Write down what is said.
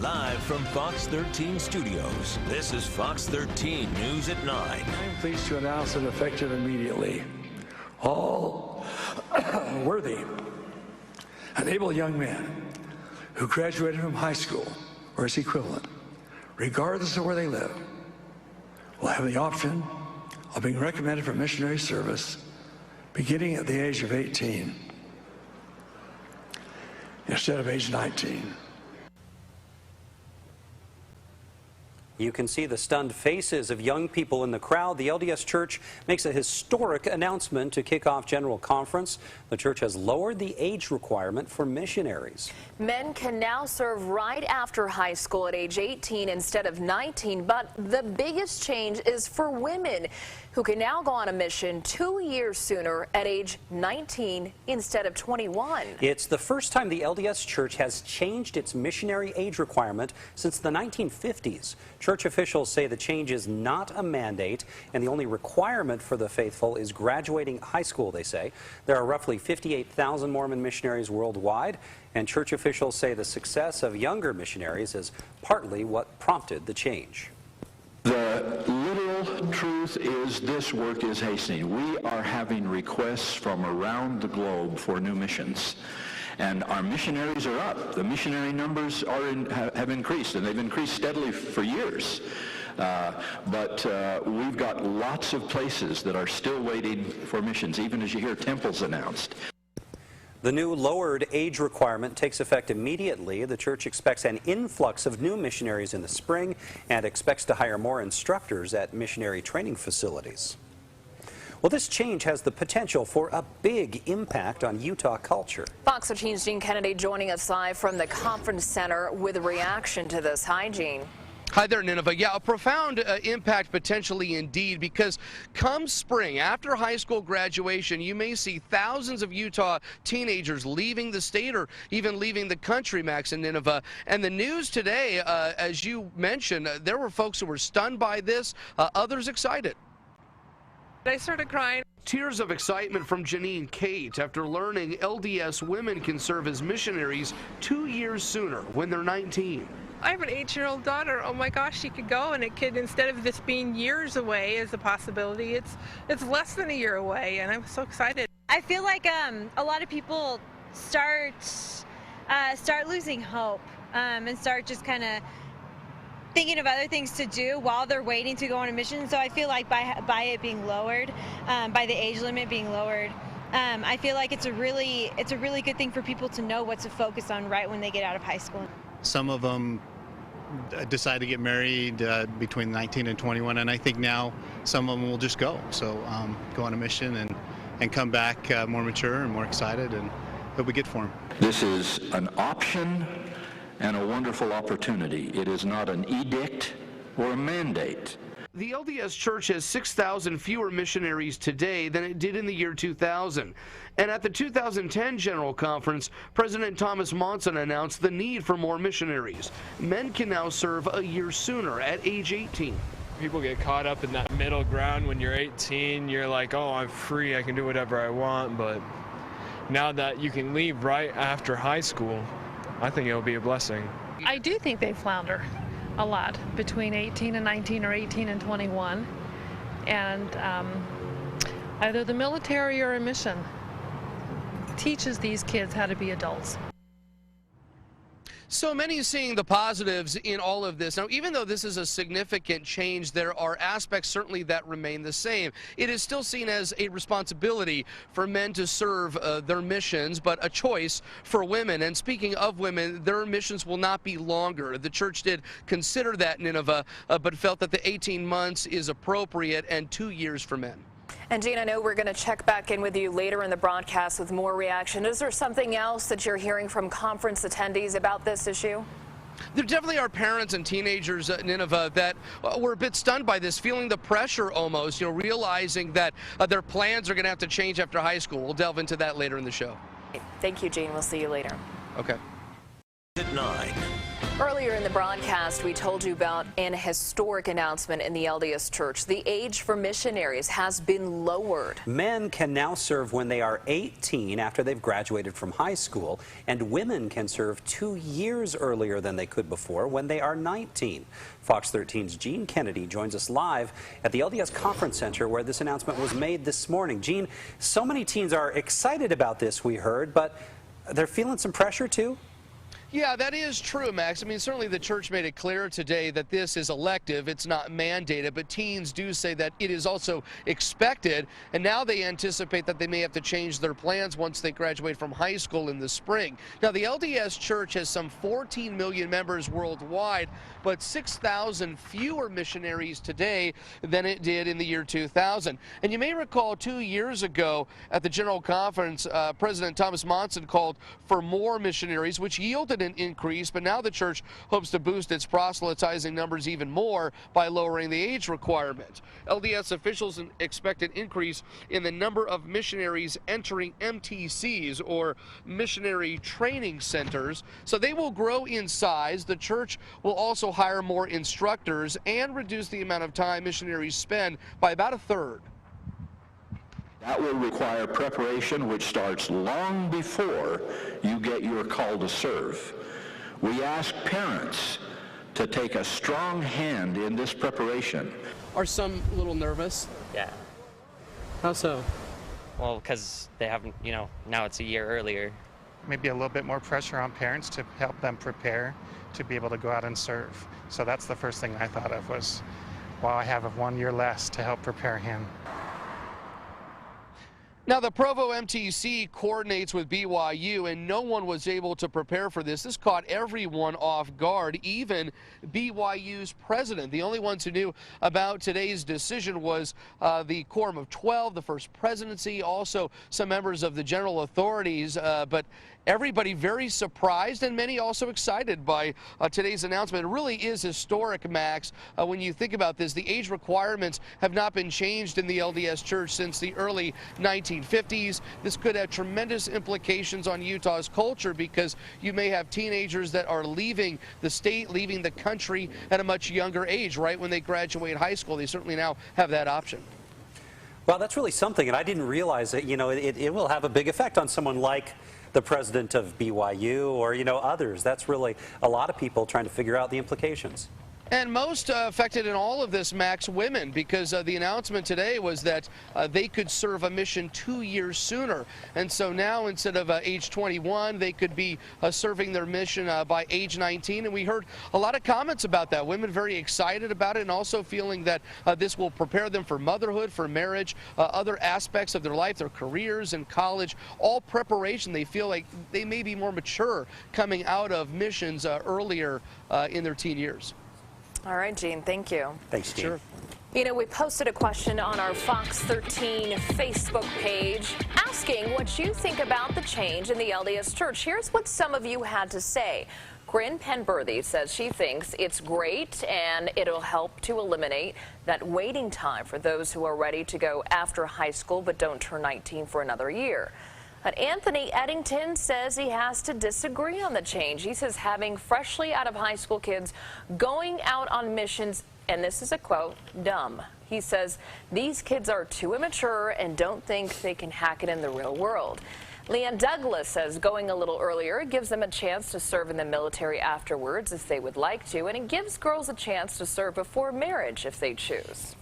Live from Fox 13 Studios, this is Fox 13 News at 9. I'm pleased to announce that effective immediately, all worthy and able young men who graduated from high school or its equivalent, regardless of where they live, will have the option of being recommended for missionary service beginning at the age of 18 instead of age 19. You can see the stunned faces of young people in the crowd. The LDS Church makes a historic announcement to kick off General Conference. The church has lowered the age requirement for missionaries. Men can now serve right after high school at age 18 instead of 19, but the biggest change is for women, who can now go on a mission 2 years sooner at age 19 instead of 21. It's the first time the LDS Church has changed its missionary age requirement since the 1950s. Church officials say the change is not a mandate, and the only requirement for the faithful is graduating high school, they say. There are roughly 58,000 Mormon missionaries worldwide, and church officials say the success of younger missionaries is partly what prompted the change. The literal truth is this work is hastening. We are having requests from around the globe for new missions. And our missionaries are up. The missionary numbers have increased, and they've increased steadily for years. But we've got lots of places that are still waiting for missions, even as you hear temples announced. The new lowered age requirement takes effect immediately. The church expects an influx of new missionaries in the spring and expects to hire more instructors at missionary training facilities. Well, this change has the potential for a big impact on Utah culture. Fox 13's Gene Kennedy joining us live from the conference center with a reaction to this. Hi, Gene. Hi there, Nineveh. Yeah, a profound impact potentially indeed, because come spring, after high school graduation, you may see thousands of Utah teenagers leaving the state or even leaving the country, Max and Nineveh. And the news today, as you mentioned, there were folks who were stunned by this, others excited. I started crying. Tears of excitement from Janine Kate after learning LDS women can serve as missionaries 2 years sooner when they're 19. I have an 8-year-old daughter. Oh my gosh, she could go, and it could, instead of this being years away as a possibility, it's less than a year away, and I'm so excited. I feel like a lot of people start losing hope and start just kind of thinking of other things to do while they're waiting to go on a mission. So I feel like by it being lowered, by the age limit being lowered, I feel like it's a really good thing for people to know what to focus on right when they get out of high school. Some of them decide to get married between 19 and 21, and I think now some of them will just go. So go on a mission and come back more mature and more excited, and it'll be good for them. This is an option and a wonderful opportunity. It is not an edict or a mandate. The LDS Church has 6,000 fewer missionaries today than it did in the year 2000. And at the 2010 General Conference, President Thomas Monson announced the need for more missionaries. Men can now serve a year sooner at age 18. People get caught up in that middle ground. When you're 18, you're like, oh, I'm free, I can do whatever I want. But now that you can leave right after high school, I think it'll be a blessing. I do think they flounder a lot between 18 and 19 or 18 and 21, and either the military or a mission teaches these kids how to be adults. So many seeing the positives in all of this. Now, even though this is a significant change, there are aspects certainly that remain the same. It is still seen as a responsibility for men to serve their missions, but a choice for women. And speaking of women, their missions will not be longer. The church did consider that, Nineveh, but felt that the 18 months is appropriate and 2 years for men. And Gene, I know we're going to check back in with you later in the broadcast with more reaction. Is there something else that you're hearing from conference attendees about this issue? There definitely are parents and teenagers, Nineveh, that were a bit stunned by this, feeling the pressure almost, realizing that their plans are going to have to change after high school. We'll delve into that later in the show. Thank you, Gene. We'll see you later. Okay. At 9. Earlier in the broadcast, we told you about an historic announcement in the LDS Church. The age for missionaries has been lowered. Men can now serve when they are 18 after they've graduated from high school, and women can serve 2 years earlier than they could before when they are 19. Fox 13's Gene Kennedy joins us live at the LDS Conference Center where this announcement was made this morning. Gene, so many teens are excited about this, we heard, but they're feeling some pressure too? Yeah, that is true, Max. I mean, certainly the church made it clear today that this is elective. It's not mandated, but teens do say that it is also expected, and now they anticipate that they may have to change their plans once they graduate from high school in the spring. Now, the LDS Church has some 14 million members worldwide, but 6,000 fewer missionaries today than it did in the year 2000. And you may recall 2 years ago at the General Conference, President Thomas Monson called for more missionaries, which yielded an increase, but now the church hopes to boost its proselytizing numbers even more by lowering the age requirement. LDS officials expect an increase in the number of missionaries entering MTCs, or missionary training centers, so they will grow in size. The church will also hire more instructors and reduce the amount of time missionaries spend by about a third. That will require preparation which starts long before you get your call to serve. We ask parents to take a strong hand in this preparation. Are some a little nervous? Yeah. How so? Well, because they haven't, now it's a year earlier. Maybe a little bit more pressure on parents to help them prepare to be able to go out and serve. So that's the first thing I thought of was, well, I have 1 year less to help prepare him. Now, the Provo MTC coordinates with BYU, and no one was able to prepare for this. This caught everyone off guard, even BYU's president. The only ones who knew about today's decision was the Quorum of 12, the First Presidency, also some members of the general authorities, but everybody very surprised and many also excited by today's announcement. It really is historic, Max, when you think about this. The age requirements have not been changed in the LDS Church since the early 1950s. This could have tremendous implications on Utah's culture because you may have teenagers that are leaving the state, leaving the country at a much younger age, right when they graduate high school. They certainly now have that option. Well, that's really something, and I didn't realize that, it will have a big effect on someone like the president of BYU or, others. That's really a lot of people trying to figure out the implications. And most affected in all of this, Max, women, because the announcement today was that they could serve a mission 2 years sooner. And so now, instead of age 21, they could be serving their mission by age 19. And we heard a lot of comments about that. Women very excited about it and also feeling that this will prepare them for motherhood, for marriage, other aspects of their life, their careers and college, all preparation. They feel like they may be more mature coming out of missions earlier in their teen years. All right, Gene, thank you. Thanks, Gene. Sure. We posted a question on our Fox 13 Facebook page asking what you think about the change in the LDS Church. Here's what some of you had to say. Corinne Penberthy says she thinks it's great and it'll help to eliminate that waiting time for those who are ready to go after high school but don't turn 19 for another year. But Anthony Eddington says he has to disagree on the change. He says having freshly out of high school kids going out on missions, and this is a quote, dumb. He says these kids are too immature and don't think they can hack it in the real world. Leanne Douglas says going a little earlier gives them a chance to serve in the military afterwards if they would like to, and it gives girls a chance to serve before marriage if they choose.